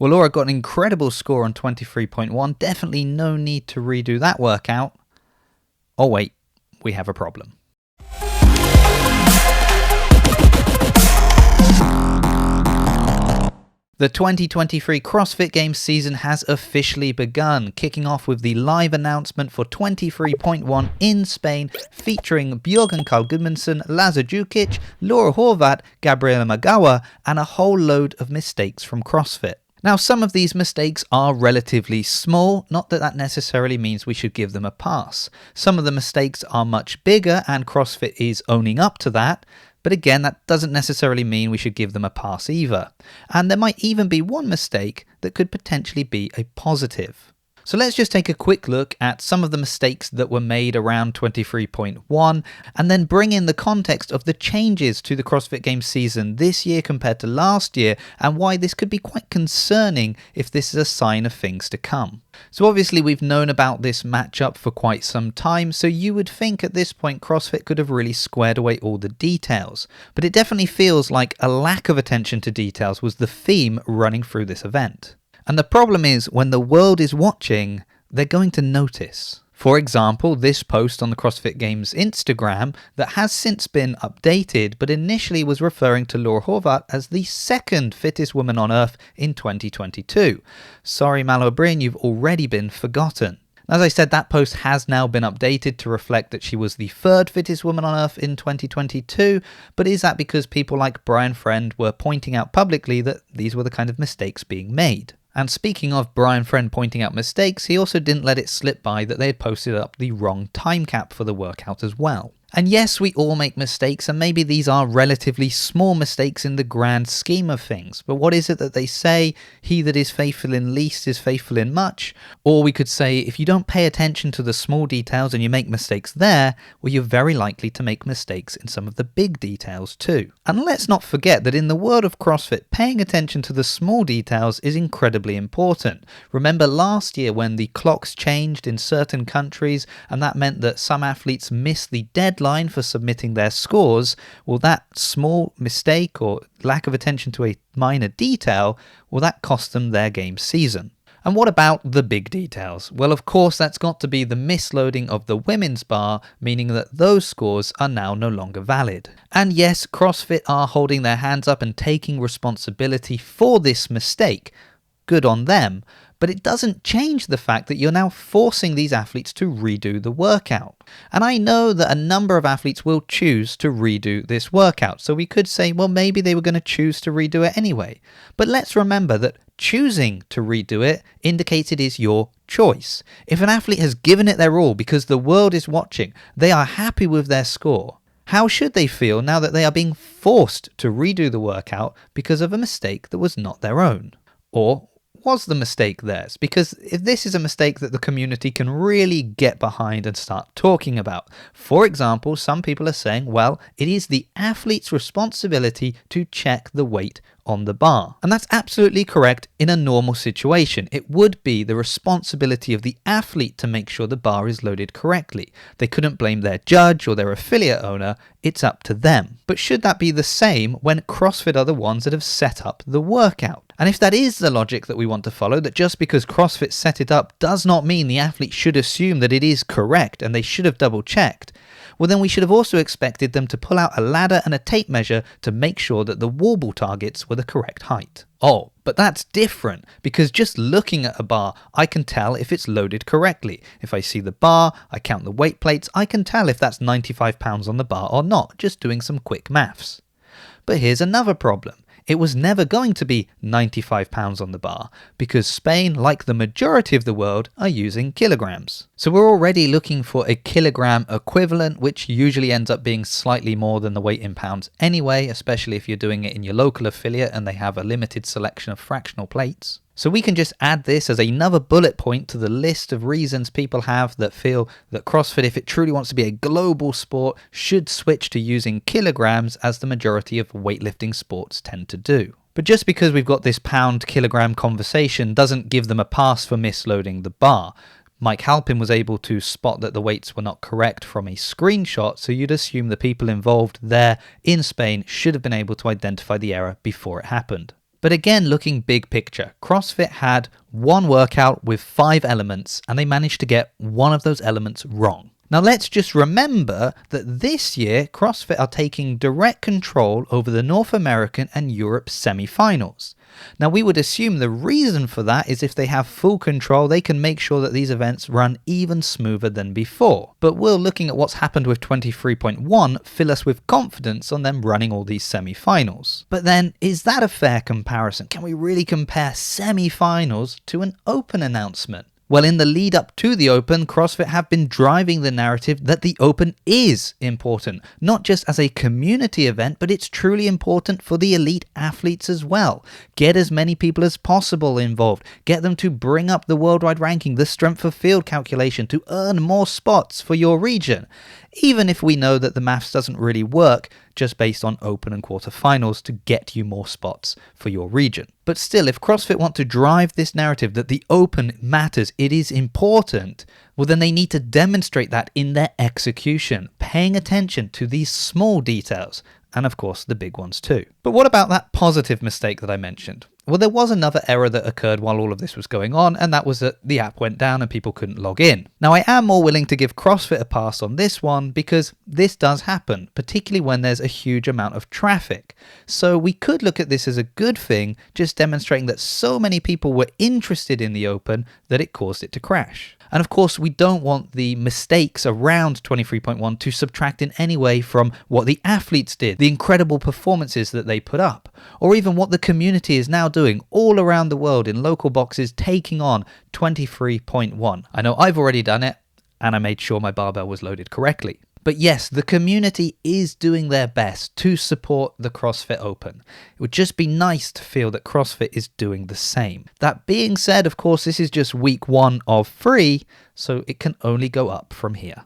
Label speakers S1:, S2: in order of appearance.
S1: Well, Laura got an incredible score on 23.1. Definitely no need to redo that workout. Oh wait, we have a problem. The 2023 CrossFit Games season has officially begun, kicking off with the live announcement for 23.1 in Spain, featuring Björgen Carl Gudmundsson, Lazar Jukic, Laura Horvath, Gabriela Magawa, and a whole load of mistakes from CrossFit. Now, some of these mistakes are relatively small, not that that necessarily means we should give them a pass. Some of the mistakes are much bigger, and CrossFit is owning up to that. But again, that doesn't necessarily mean we should give them a pass either. And there might even be one mistake that could potentially be a positive. So let's just take a quick look at some of the mistakes that were made around 23.1 and then bring in the context of the changes to the CrossFit Games season this year compared to last year and why this could be quite concerning if this is a sign of things to come. So obviously we've known about this matchup for quite some time, so you would think at this point CrossFit could have really squared away all the details. But it definitely feels like a lack of attention to details was the theme running through this event. And the problem is, when the world is watching, they're going to notice. For example, this post on the CrossFit Games Instagram that has since been updated, but initially was referring to Laura Horvath as the second fittest woman on earth in 2022. Sorry, Mal O'Brien, you've already been forgotten. As I said, that post has now been updated to reflect that she was the third fittest woman on earth in 2022, but is that because people like Brian Friend were pointing out publicly that these were the kind of mistakes being made? And speaking of Brian Friend pointing out mistakes, he also didn't let it slip by that they had posted up the wrong time cap for the workout as well. And yes, we all make mistakes, and maybe these are relatively small mistakes in the grand scheme of things. But what is it that they say? He that is faithful in least is faithful in much. Or we could say, if you don't pay attention to the small details and you make mistakes there, well, you're very likely to make mistakes in some of the big details too. And let's not forget that in the world of CrossFit, paying attention to the small details is incredibly important. Remember last year when the clocks changed in certain countries, and that meant that some athletes missed the deadline for submitting their scores? Well, that small mistake or lack of attention to a minor detail, well, that cost them their game season. And what about the big details? Well, of course, that's got to be the misloading of the women's bar, meaning that those scores are now no longer valid. And yes, CrossFit are holding their hands up and taking responsibility for this mistake. Good on them. But it doesn't change the fact that you're now forcing these athletes to redo the workout. And I know that a number of athletes will choose to redo this workout. So we could say, well, maybe they were going to choose to redo it anyway. But let's remember that choosing to redo it indicates it is your choice. If an athlete has given it their all because the world is watching, they are happy with their score, how should they feel now that they are being forced to redo the workout because of a mistake that was not their own? Or was the mistake theirs? Because if this is a mistake that the community can really get behind and start talking about. For example, some people are saying, well, it is the athlete's responsibility to check the weight on the bar. And that's absolutely correct in a normal situation. It would be the responsibility of the athlete to make sure the bar is loaded correctly. They couldn't blame their judge or their affiliate owner. It's up to them. But should that be the same when CrossFit are the ones that have set up the workout? And if that is the logic that we want to follow, that just because CrossFit set it up does not mean the athlete should assume that it is correct and they should have double checked, well then we should have also expected them to pull out a ladder and a tape measure to make sure that the wall ball targets were the correct height. Oh, but that's different, because just looking at a bar, I can tell if it's loaded correctly. If I see the bar, I count the weight plates, I can tell if that's 95 pounds on the bar or not, just doing some quick maths. But here's another problem. It was never going to be 95 pounds on the bar, because Spain, like the majority of the world, are using kilograms. So we're already looking for a kilogram equivalent, which usually ends up being slightly more than the weight in pounds anyway, especially if you're doing it in your local affiliate and they have a limited selection of fractional plates. So we can just add this as another bullet point to the list of reasons people have that feel that CrossFit, if it truly wants to be a global sport, should switch to using kilograms as the majority of weightlifting sports tend to do. But just because we've got this pound-kilogram conversation doesn't give them a pass for misloading the bar. Mike Halpin was able to spot that the weights were not correct from a screenshot, so you'd assume the people involved there in Spain should have been able to identify the error before it happened. But again, looking big picture, CrossFit had one workout with 5 elements and they managed to get one of those elements wrong. Now let's just remember that this year CrossFit are taking direct control over the North American and Europe semi-finals. Now we would assume the reason for that is if they have full control, they can make sure that these events run even smoother than before. But will looking at what's happened with 23.1 fill us with confidence on them running all these semi-finals. But then, is that a fair comparison? Can we really compare semi-finals to an open announcement? Well, in the lead up to the Open, CrossFit have been driving the narrative that the Open is important, not just as a community event, but it's truly important for the elite athletes as well. Get as many people as possible involved, get them to bring up the worldwide ranking, the strength of field calculation to earn more spots for your region. Even if we know that the maths doesn't really work just based on Open and quarterfinals to get you more spots for your region. But still, if CrossFit want to drive this narrative that the Open matters, it is important, well then they need to demonstrate that in their execution, paying attention to these small details, and of course the big ones too. But what about that positive mistake that I mentioned? Well, there was another error that occurred while all of this was going on, and that was that the app went down and people couldn't log in. Now, I am more willing to give CrossFit a pass on this one because this does happen, particularly when there's a huge amount of traffic. So we could look at this as a good thing, just demonstrating that so many people were interested in the Open that it caused it to crash. And of course, we don't want the mistakes around 23.1 to subtract in any way from what the athletes did, the incredible performances that they put up, or even what the community is now doing all around the world in local boxes taking on 23.1. I know I've already done it, and I made sure my barbell was loaded correctly. But yes, the community is doing their best to support the CrossFit Open. It would just be nice to feel that CrossFit is doing the same. That being said, of course, this is just week 1 of 3, so it can only go up from here.